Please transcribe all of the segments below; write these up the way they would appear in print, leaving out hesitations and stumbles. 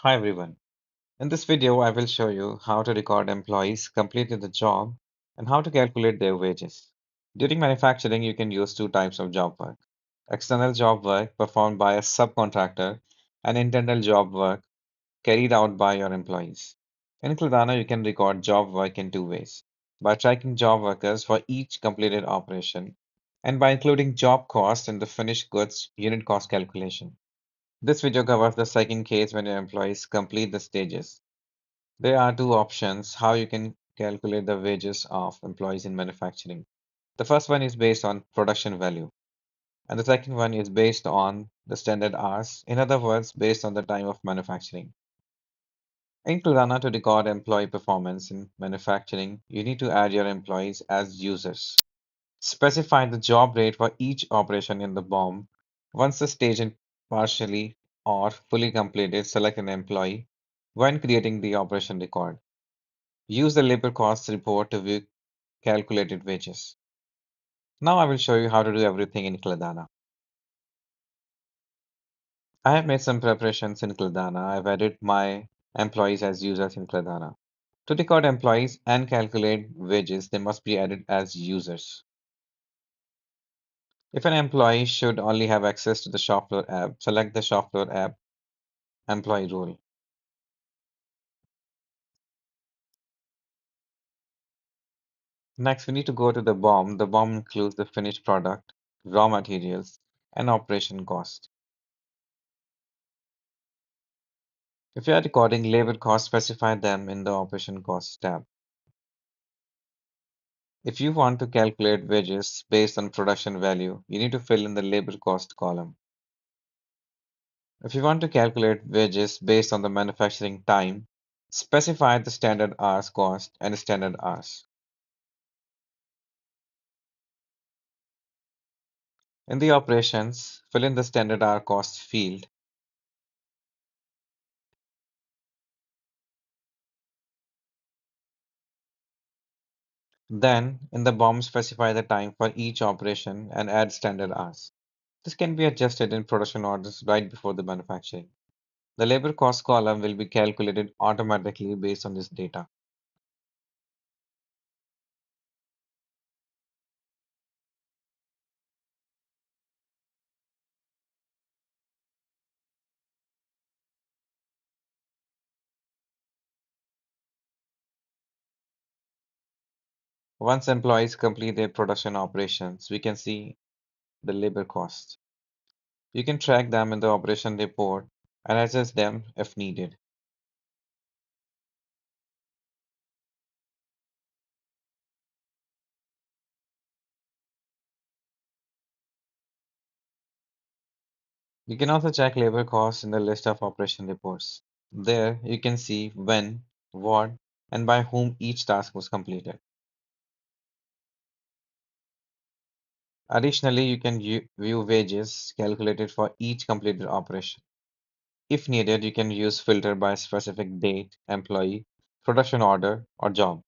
Hi everyone. In this video, I will show you how to record employees completed the job and how to calculate their wages. During manufacturing, you can use two types of job work. External job work performed by a subcontractor and internal job work carried out by your employees. In Kladana, you can record job work in two ways. By tracking job workers for each completed operation and by including job cost in the finished goods unit cost calculation. This video covers the second case when your employees complete the stages. There are two options how you can calculate the wages of employees in manufacturing. The first one is based on production value, and the second one is based on the standard hours, in other words, based on the time of manufacturing. In Kladana, to record employee performance in manufacturing, you need to add your employees as users. Specify the job rate for each operation in the BOM. Once the stage is partially or fully completed, select an employee when creating the operation record. Use the labor costs report to view calculated wages. Now I will show you how to do everything in Kladana. I have made some preparations in Kladana. I've added my employees as users in Kladana. To record employees and calculate wages, they must be added as users. If an employee should only have access to the shop floor app, select the shop floor app employee role. Next, we need to go to the BOM. The BOM includes the finished product, raw materials, and operation cost. If you are recording labor costs, specify them in the operation costs tab. If you want to calculate wages based on production value, you need to fill in the labor cost column. If you want to calculate wages based on the manufacturing time, specify the standard hours cost and standard hours. In the operations, fill in the standard hour cost field. Then, in the BOM, specify the time for each operation and add standard hours. This can be adjusted in production orders right before the manufacturing. The labor cost column will be calculated automatically based on this data. Once employees complete their production operations, we can see the labor costs. You can track them in the operation report and adjust them if needed. You can also check labor costs in the list of operation reports. There you can see when, what, and by whom each task was completed. Additionally, you can view wages calculated for each completed operation. If needed, you can use filter by specific date, employee, production order, or job.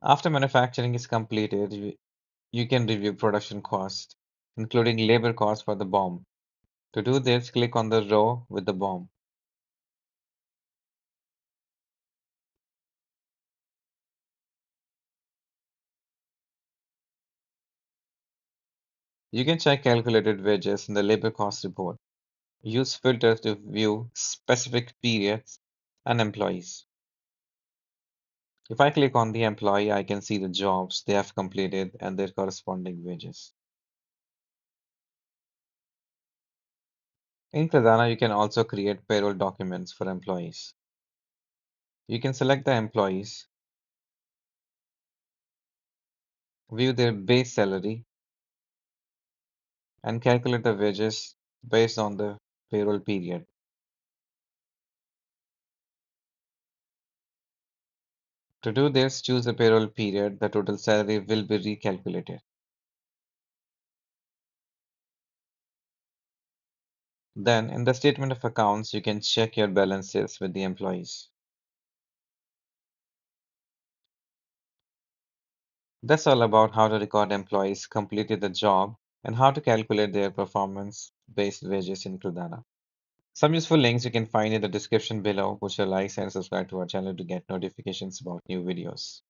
After manufacturing is completed, you can review production cost, including labor cost for the BOM. To do this, click on the row with the BOM. You can check calculated wages in the labor cost report. Use filters to view specific periods and employees. If I click on the employee, I can see the jobs they have completed and their corresponding wages. In Kladana, you can also create payroll documents for employees. You can select the employees, view their base salary, and calculate the wages based on the payroll period. To do this, choose the payroll period. The total salary will be recalculated. Then, in the statement of accounts, you can check your balances with the employees. That's all about how to record employees completed the job and how to calculate their performance-based wages in Kladana. Some useful links you can find in the description below. Push your likes and subscribe to our channel to get notifications about new videos.